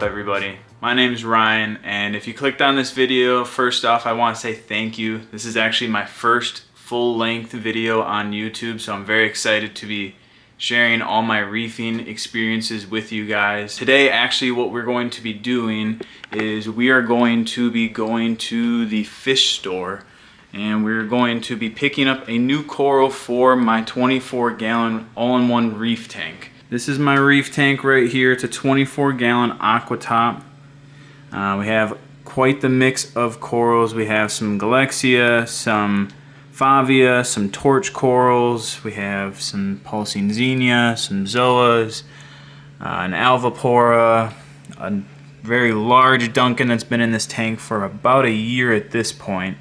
up, everybody? My name is Ryan, and if you clicked on this video, first off, I want to say thank you. This is actually my first full-length video on YouTube, so I'm very excited to be sharing all my reefing experiences with you guys. Today, actually, what we're going to be doing is we are going to be going to the fish store, and we're going to be picking up a new coral for my 24-gallon all-in-one reef tank. This is my reef tank right here. It's a 24-gallon aqua top. We have quite the mix of corals. We have some Galaxia, some Favia, some torch corals. We have some pulsing Xenia, some Zoas, an Alvapora, a very large Duncan that's been in this tank for about a year at this point.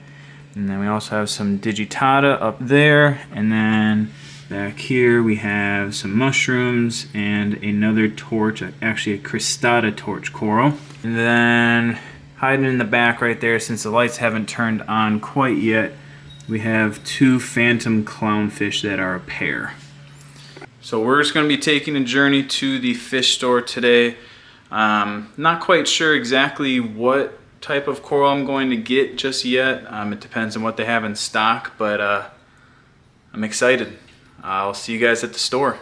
And then we also have some Digitata up there, and then back here we have some mushrooms and another torch, actually a cristata torch coral. And then hiding in the back right there, since the lights haven't turned on quite yet, we have two phantom clownfish that are a pair. So we're just going to be taking a journey to the fish store today. Not quite sure exactly what type of coral I'm going to get just yet. It depends on what they have in stock, but I'm excited. I'll see you guys at the store.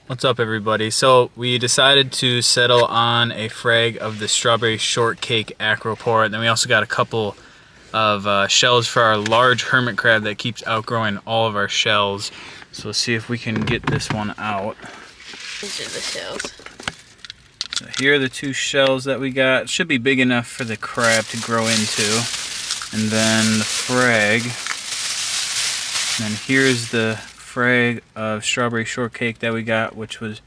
What's up, everybody? So we decided to settle on a frag of the strawberry shortcake acropora, and then we also got a couple of shells for our large hermit crab that keeps outgrowing all of our shells. So let's see if we can get this one out. These are the shells. So here are the two shells that we got. Should be big enough for the crab to grow into. And then the frag. And then here's the frag of strawberry shortcake that we got, which was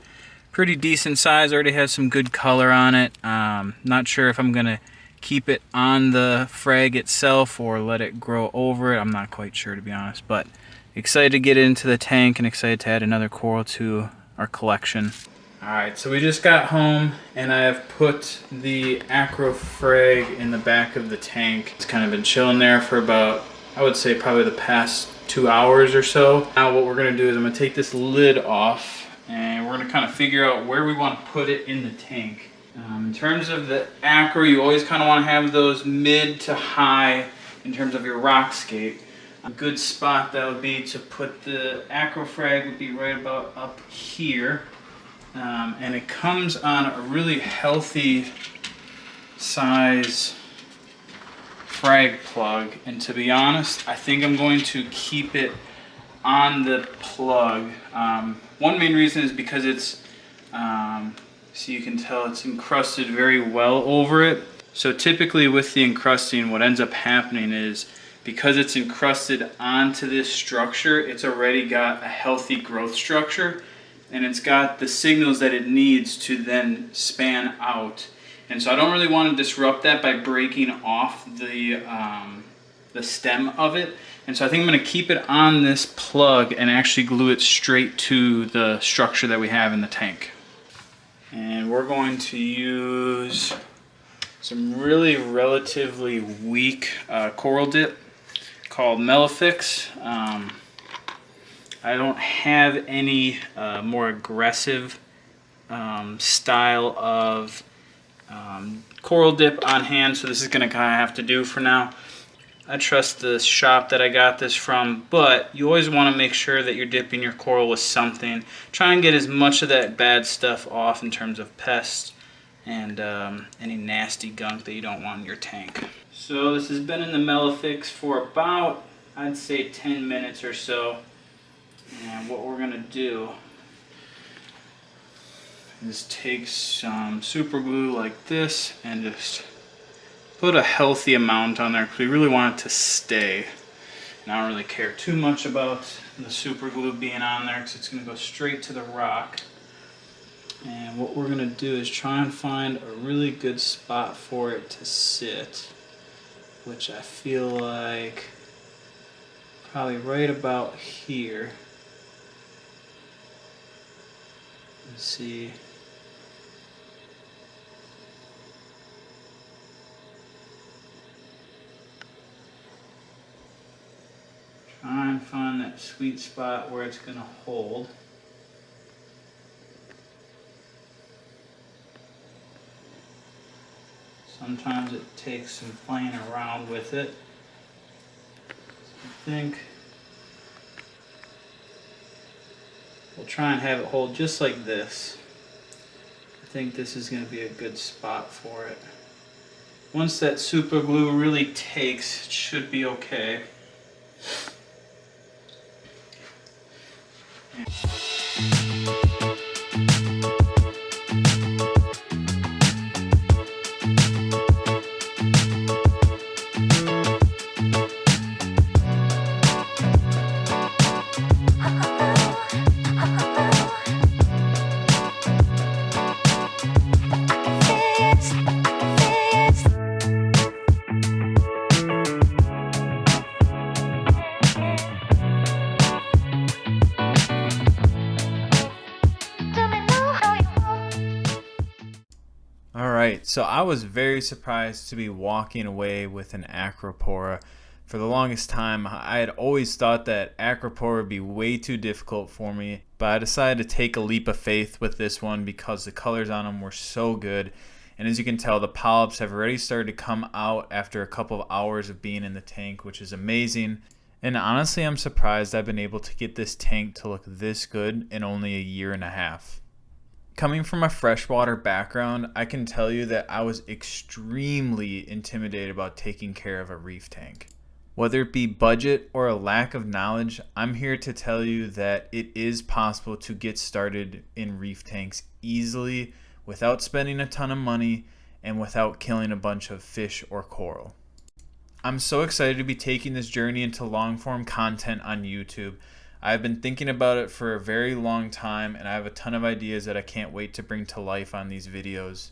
pretty decent size. Already has some good color on it. Not sure if I'm gonna keep it on the frag itself or let it grow over it. I'm not quite sure, to be honest, but excited to get it into the tank and excited to add another coral to our collection. Alright, so we just got home and I have put the acro frag in the back of the tank. It's kind of been chilling there for about, I would say, probably the past 2 hours or so. Now what we're going to do is I'm going to take this lid off and we're going to kind of figure out where we want to put it in the tank. In terms of the acro, you always kind of want to have those mid to high in terms of your rockscape. A good spot that would be to put the acro frag would be right about up here. And it comes on a really healthy size frag plug, and to be honest, I think I'm going to keep it on the plug. One main reason is because it's, so you can tell it's encrusted very well over it. So typically with the encrusting, what ends up happening is because it's encrusted onto this structure, it's already got a healthy growth structure, and it's got the signals that it needs to then span out. And so I don't really want to disrupt that by breaking off the stem of it. And so I think I'm going to keep it on this plug and actually glue it straight to the structure that we have in the tank. And we're going to use some really relatively weak coral dip called Melifix. I don't have any more aggressive style of coral dip on hand, so this is going to kind of have to do for now. I trust the shop that I got this from, but you always want to make sure that you're dipping your coral with something. Try and get as much of that bad stuff off in terms of pests and any nasty gunk that you don't want in your tank. So this has been in the Melifix for about, I'd say, 10 minutes or so. And what we're going to do is take some super glue like this and just put a healthy amount on there because we really want it to stay. And I don't really care too much about the super glue being on there because it's going to go straight to the rock. And what we're going to do is try and find a really good spot for it to sit, which I feel like probably right about here. Let's see. Try and find that sweet spot where it's going to hold. Sometimes it takes some playing around with it. I think we'll try and have it hold just like this. I think this is going to be a good spot for it. Once that super glue really takes, it should be okay. Alright, so I was very surprised to be walking away with an Acropora. For the longest time, I had always thought that Acropora would be way too difficult for me, but I decided to take a leap of faith with this one because the colors on them were so good. And as you can tell, the polyps have already started to come out after a couple of hours of being in the tank, which is amazing. And honestly, I'm surprised I've been able to get this tank to look this good in only a year and a half. Coming from a freshwater background, I can tell you that I was extremely intimidated about taking care of a reef tank. Whether it be budget or a lack of knowledge, I'm here to tell you that it is possible to get started in reef tanks easily without spending a ton of money and without killing a bunch of fish or coral. I'm so excited to be taking this journey into long-form content on YouTube. I've been thinking about it for a very long time, and I have a ton of ideas that I can't wait to bring to life on these videos.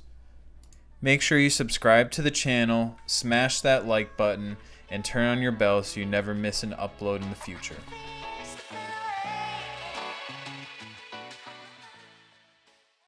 Make sure you subscribe to the channel, smash that like button, and turn on your bell so you never miss an upload in the future.